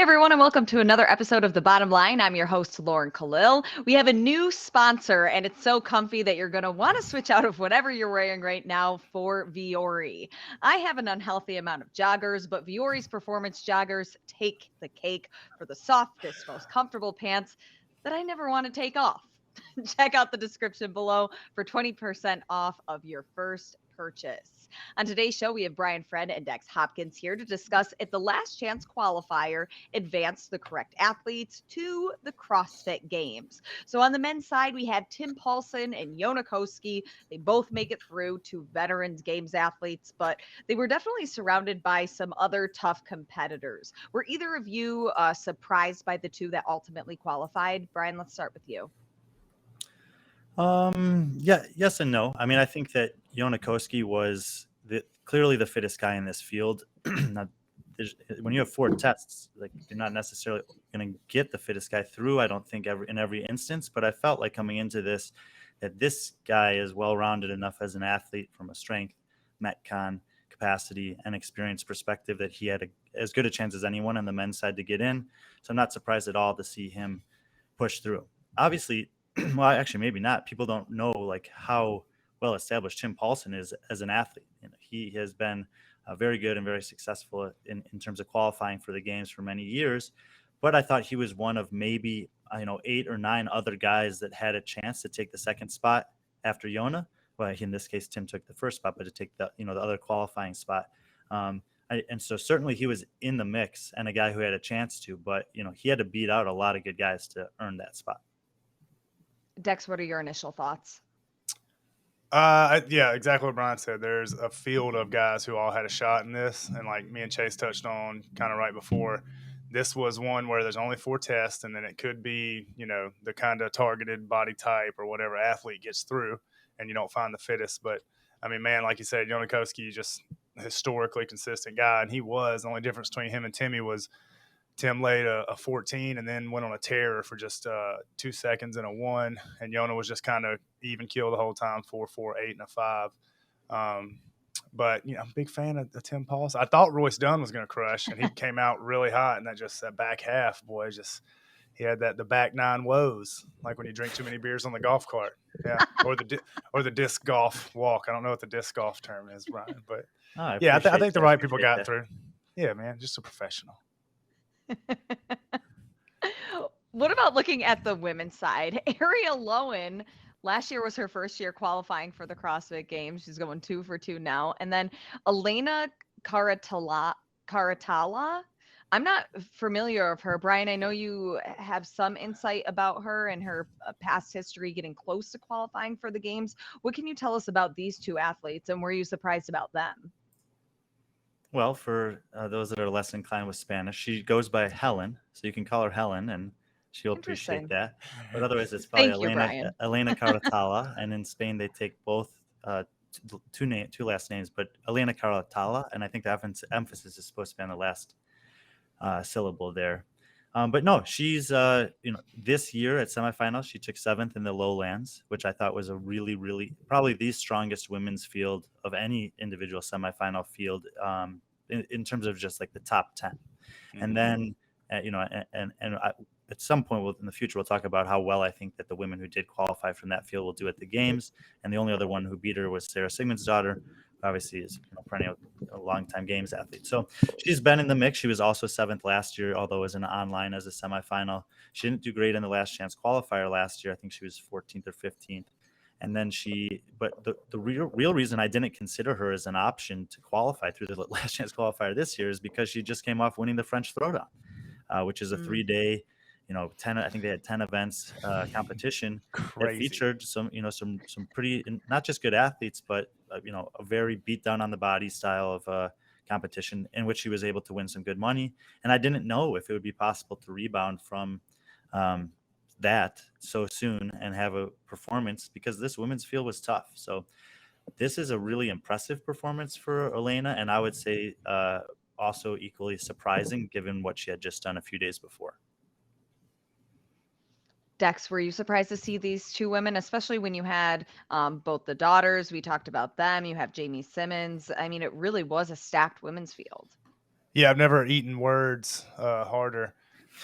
everyone, and welcome to another episode of The Bottom Line. I'm your host, Lauren Kalil. We have a new sponsor, and it's so comfy that you're going to want to switch out of whatever you're wearing right now for Vouri. I have an unhealthy amount of joggers, but Vouri's performance joggers take the cake for the softest, most comfortable pants that I never want to take off. Check out the description below for 20% off of your first purchase. On today's show, we have Brian Friend and Dex Hopkins here to discuss if the Last Chance Qualifier advanced the correct athletes to the CrossFit Games. So on the men's side, we have Tim Paulson and Yona Koski. They both make it through, two Veterans Games athletes, but they were definitely surrounded by some other tough competitors. Were either of you surprised by the two that ultimately qualified? Brian, let's start with you. Yes and no. I mean, I think that Yona Koski was clearly the fittest guy in this field. When you have 4 tests, like you're not necessarily going to get the fittest guy through. I don't think in every instance, but I felt like coming into this that this guy is well-rounded enough as an athlete from a strength, metcon, capacity, and experience perspective that he had as good a chance as anyone on the men's side to get in. So I'm not surprised at all to see him push through. Obviously, well, actually, maybe not. People don't know like how well established Tim Paulson is as an athlete. He has been very good and very successful in terms of qualifying for the games for many years. But I thought he was one of maybe 8 or 9 other guys that had a chance to take the second spot after Yona. Well, in this case, Tim took the first spot, but to take the other qualifying spot. And so certainly he was in the mix and a guy who had a chance to. But he had to beat out a lot of good guys to earn that spot. Dex, what are your initial thoughts? Yeah, exactly what Brian said. There's a field of guys who all had a shot in this, and like me and Chase touched on kind of right before, this was one where there's only 4 tests, and then it could be, the kind of targeted body type or whatever athlete gets through, and you don't find the fittest. But I mean, man, like you said, Yona Koski, just a historically consistent guy, and he was. The only difference between him and Timmy was Tim laid a 14 and then went on a tear for just 2 seconds and a 1. And Yona was just kind of even keel the whole time, 4, 4, 8, and a 5. But, I'm a big fan of Tim Paulson. I thought Royce Dunn was going to crush, and he came out really hot. And that back half, boy, he had the back 9 woes, like when you drink too many beers on the golf cart. Yeah, or the disc golf walk. I don't know what the disc golf term is, Brian. But, I think the right people got through. Yeah, man, just a professional. What about looking at the women's side? Ariel Lowen, last year was her first year qualifying for the CrossFit Games. She's going 2 for 2 now. And then Elena Karatala. I'm not familiar of her. Brian, I know you have some insight about her and her past history getting close to qualifying for the games. What can you tell us about these 2 athletes, and were you surprised about them? Well, for those that are less inclined with Spanish, she goes by Helen, so you can call her Helen, and she'll appreciate that. But otherwise, it's probably Elena Caratala, and in Spain they take both two last names, but Elena Caratala, and I think the emphasis is supposed to be on the last syllable there. But no, she's this year at semifinals she took 7th in the lowlands, which I thought was a really, really probably the strongest women's field of any individual semifinal field in terms of just like the top 10. Mm-hmm. And then at some point in the future we'll talk about how well I think that the women who did qualify from that field will do at the games. And the only other one who beat her was Sarah Sigmund's daughter, obviously is perennial a long-time games athlete. So she's been in the mix. She was also 7th last year, although it was online as a semifinal. She didn't do great in the Last Chance Qualifier last year. I think she was 14th or 15th. And then but the real reason I didn't consider her as an option to qualify through the Last Chance Qualifier this year is because she just came off winning the French Throwdown, which is a 3-day, 10, I think they had 10 events competition. Crazy. That featured some pretty, not just good athletes, but a very beat down on the body style of competition in which she was able to win some good money. And I didn't know if it would be possible to rebound from that so soon and have a performance, because this women's field was tough. So this is a really impressive performance for Elena, and I would say also equally surprising given what she had just done a few days before. Dex, were you surprised to see these 2 women, especially when you had both the daughters? We talked about them. You have Jamie Simmons. I mean, it really was a stacked women's field. Yeah, I've never eaten words harder.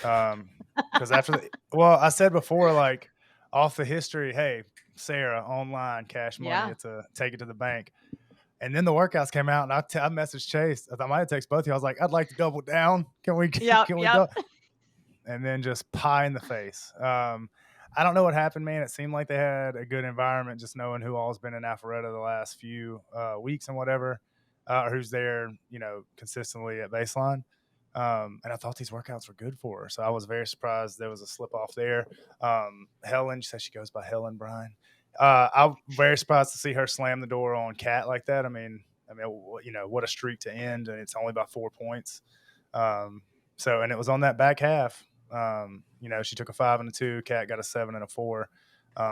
Because I said before, like off the history, hey, Sarah, online, cash money, to take it to the bank. And then the workouts came out, and I messaged Chase. I might have texted both of you. I was like, I'd like to double down. Can we go? And then just pie in the face. I don't know what happened, man. It seemed like they had a good environment, just knowing who all's been in Alpharetta the last few weeks and whatever, who's there, consistently at baseline. And I thought these workouts were good for her. So I was very surprised there was a slip off there. Helen, she says she goes by Helen, Brian. I'm very surprised to see her slam the door on Kat like that. I mean, what a streak to end, and it's only by 4 points. And it was on that back half. She took a 5 and a 2. Kat got a 7 and a 4.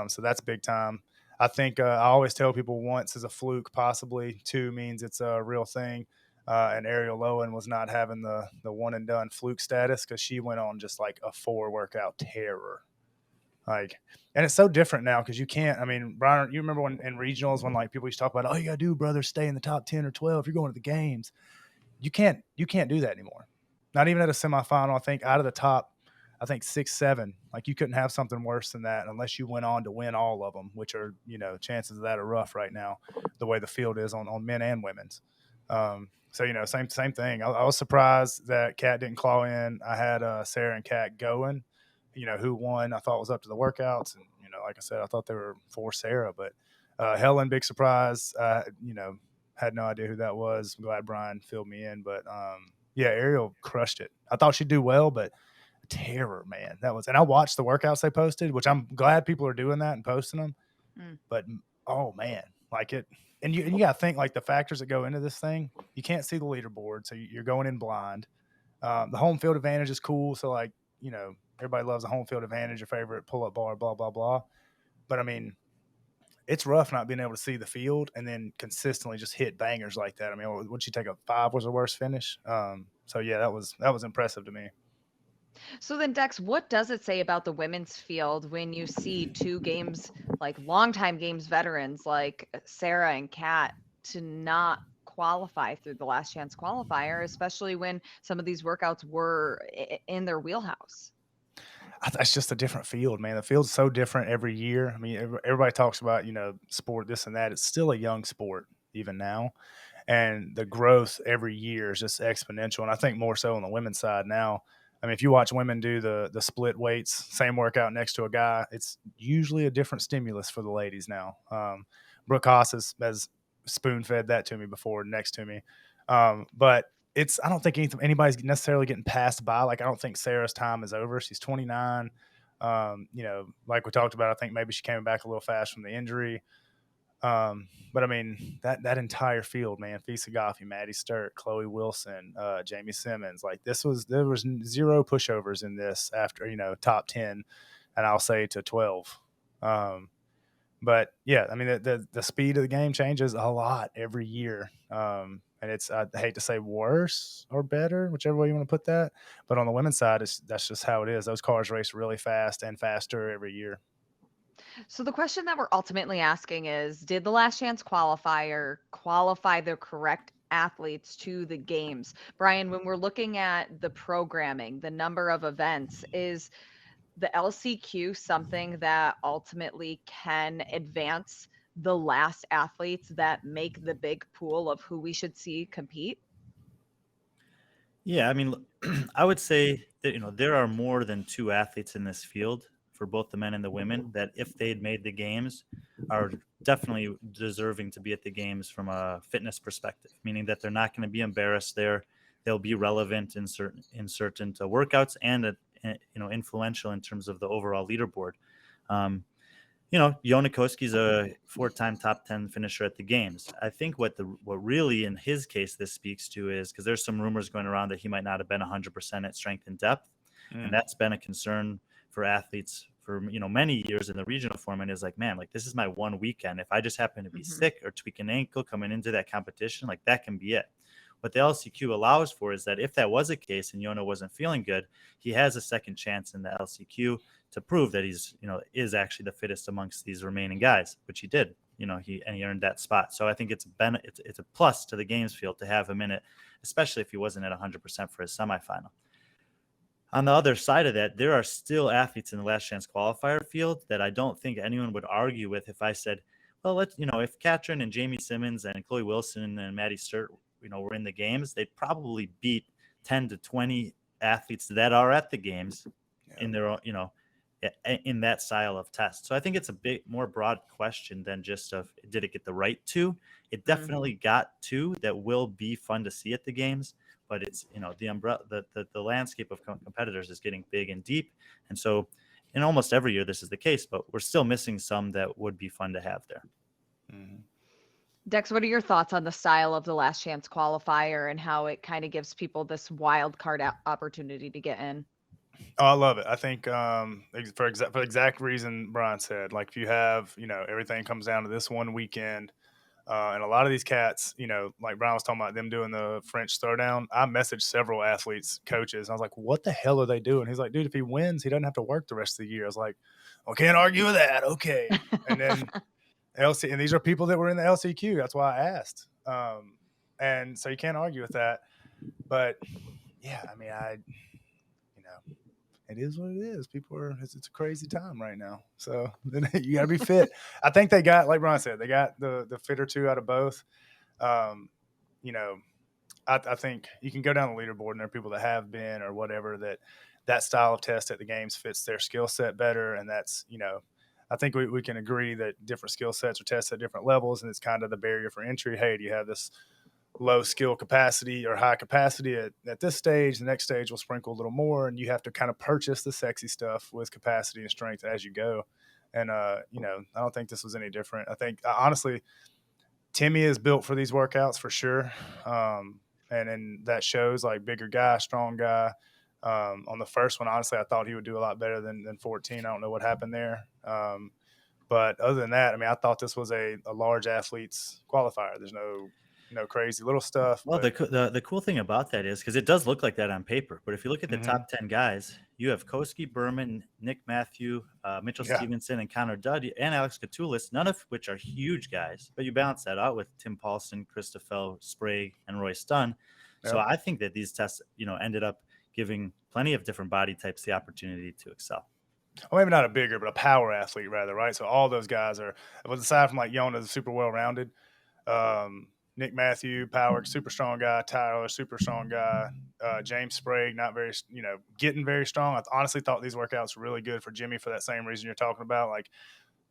So that's big time. I think I always tell people once is a fluke, possibly 2 means it's a real thing. And Ariel Lowen was not having the one and done fluke status because she went on just like a 4 workout terror. And it's so different now because you can't. I mean, Brian, you remember when in regionals when like people used to talk about, all you gotta do, brother, stay in the top 10 or 12. You're going to the games. You can't do that anymore. Not even at a semifinal. I think out of the top, 6, 7. Like you couldn't have something worse than that unless you went on to win all of them, which are chances of that are rough right now, the way the field is on men and women's. Same thing. I was surprised that Kat didn't claw in. I had Sarah and Kat going. Who won, I thought was up to the workouts. And, like I said, I thought they were for Sarah. But Helen, big surprise. Had no idea who that was. I'm glad Brian filled me in. But, Ariel crushed it. I thought she'd do well, but terror, man. And I watched the workouts they posted, which I'm glad people are doing that and posting them. But, oh, man, like it. And you got to think, like, the factors that go into this thing. You can't see the leaderboard, so you're going in blind. The home field advantage is cool. So, like, everybody loves the home field advantage, your favorite pull-up bar, blah, blah, blah. But, I mean, it's rough not being able to see the field and then consistently just hit bangers like that. I mean, would she take a 5 was her worst finish? That was impressive to me. So then, Dex, what does it say about the women's field when you see 2 games, like longtime games veterans like Sarah and Kat, to not qualify through the Last Chance Qualifier, especially when some of these workouts were in their wheelhouse? It's just a different field, man. The field's so different every year. I mean, everybody talks about, sport, this and that. It's still a young sport even now. And the growth every year is just exponential. And I think more so on the women's side now. I mean, if you watch women do the split weights, same workout next to a guy, it's usually a different stimulus for the ladies now. Brooke Haas has spoon-fed that to me before next to me. But I don't think anybody's necessarily getting passed by. Like, I don't think Sarah's time is over. She's 29. Like we talked about, I think maybe she came back a little fast from the injury. But I mean, that entire field, man, Fisa Goffey, Maddie Sturt, Chloe Wilson, Jamie Simmons, like there was 0 pushovers in this after, top 10, and I'll say to 12. But yeah, I mean, the speed of the game changes a lot every year. And it's, I hate to say worse or better, whichever way you want to put that. But on the women's side, that's just how it is. Those cars race really fast and faster every year. So the question that we're ultimately asking is, did the Last Chance Qualifier qualify the correct athletes to the games? Brian, when we're looking at the programming, the number of events, is the LCQ something that ultimately can advance the last athletes that make the big pool of who we should see compete? Yeah, I mean, I would say that, there are more than 2 athletes in this field for both the men and the women that if they'd made the games are definitely deserving to be at the games from a fitness perspective, meaning that they're not going to be embarrassed there. They'll be relevant in certain workouts and, influential in terms of the overall leaderboard. Yona Koski's a 4-time top 10 finisher at the games. I think what really in his case this speaks to is because there's some rumors going around that he might not have been 100% at strength and depth. And that's been a concern for athletes for, many years in the regional format is like, man, like this is my one weekend. If I just happen to be sick or tweak an ankle coming into that competition, like that can be it. What the LCQ allows for is that if that was a case and Yona wasn't feeling good, he has a second chance in the LCQ to prove that he's, is actually the fittest amongst these remaining guys, which he did. he earned that spot. So I think it's a plus to the games field to have him in it, especially if he wasn't at 100% for his semifinal. On the other side of that, there are still athletes in the Last Chance Qualifier field that I don't think anyone would argue with if I said, well, if Katrin and Jamie Simmons and Chloe Wilson and Maddie Sturt, were in the games, they'd probably beat 10 to 20 athletes that are at the games in their own, in that style of test. So I think it's a bit more broad question than just did it get the right two? It definitely got two that will be fun to see at the games. But it's, the umbrella, the landscape of competitors is getting big and deep. And so in almost every year, this is the case, but we're still missing some that would be fun to have there. Dex, what are your thoughts on the style of the Last Chance Qualifier and how it kind of gives people this wild card opportunity to get in? Oh, I love it. I think for the exact reason Brian said, like if you have, everything comes down to this one weekend. And a lot of these cats, like Brian was talking about them doing the French throwdown. I messaged several athletes, coaches. And I was like, what the hell are they doing? He's like, dude, if he wins, he doesn't have to work the rest of the year. I was like, well, can't argue with that. Okay. And then and these are people that were in the LCQ. That's why I asked. And so you can't argue with that. But yeah, I mean, it is what it is. It's a crazy time right now. So you got to be fit. I think they got, like Brian said, they got the fit or two out of both. I think you can go down the leaderboard and there are people that have been or whatever that style of test at the games fits their skill set better. And that's, I think we can agree that different skill sets are tested at different levels, and it's kind of the barrier for entry. Hey, do you have this low skill capacity or high capacity at this stage? The next stage will sprinkle a little more, and you have to kind of purchase the sexy stuff with capacity and strength as you go. And, I don't think this was any different. I think, honestly, Timmy is built for these workouts for sure. And that shows, like, bigger guy, strong guy. On the first one, honestly, I thought he would do a lot better than 14. I don't know what happened there. But other than that, I mean, I thought this was a large athletes qualifier. There's no crazy little stuff. Well, the cool thing about that is because it does look like that on paper, but if you look at the top 10 guys, you have Koski, Berman, Nick Matthew, Mitchell Stevenson, and Connor Dudd, and Alex Catullus, none of which are huge guys, but you balance that out with Tim Paulson, Christopher Sprague, and Royce Dunn. So I think that these tests, ended up giving plenty of different body types the opportunity to excel. Well, maybe not a bigger, but a power athlete rather, right? So all those guys are, aside from like Yona's super well-rounded, Nick Matthew, power, super strong guy. Tyler, super strong guy. James Sprague, not very, getting very strong. I honestly thought these workouts were really good for Jimmy for that same reason you're talking about. Like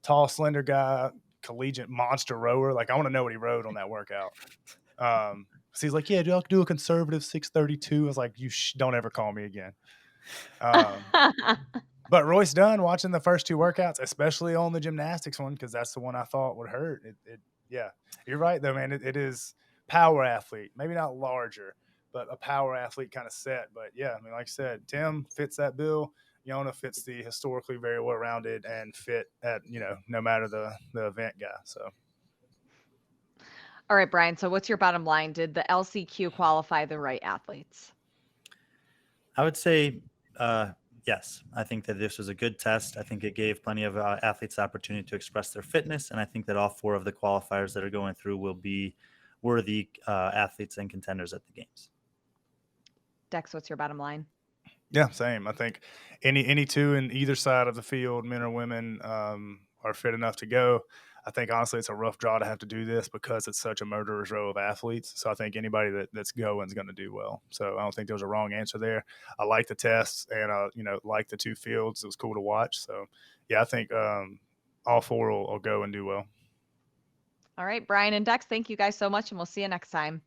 tall, slender guy, collegiate monster rower. Like I want to know what he rode on that workout. So he's like, yeah, I'll do a conservative 632. I was like, you don't ever call me again. But Royce Dunn, watching the first two workouts, especially on the gymnastics one, because that's the one I thought would hurt. Yeah, you're right, though, man. It is power athlete, maybe not larger, but a power athlete kind of set. But yeah, I mean, like I said, Tim fits that bill. Yona fits the historically very well-rounded and fit at, no matter the event guy. So. All right, Brian. So what's your bottom line? Did the LCQ qualify the right athletes? I would say yes. I think that this was a good test. I think it gave plenty of athletes the opportunity to express their fitness. And I think that all four of the qualifiers that are going through will be worthy athletes and contenders at the games. Dex, what's your bottom line? Yeah, same. I think any two in either side of the field, men or women, are fit enough to go. I think, honestly, it's a rough draw to have to do this because it's such a murderer's row of athletes. So I think anybody that's going is going to do well. So I don't think there was a wrong answer there. I like the tests and, like the two fields. It was cool to watch. So, yeah, I think all four will go and do well. All right, Brian and Dex, thank you guys so much, and we'll see you next time.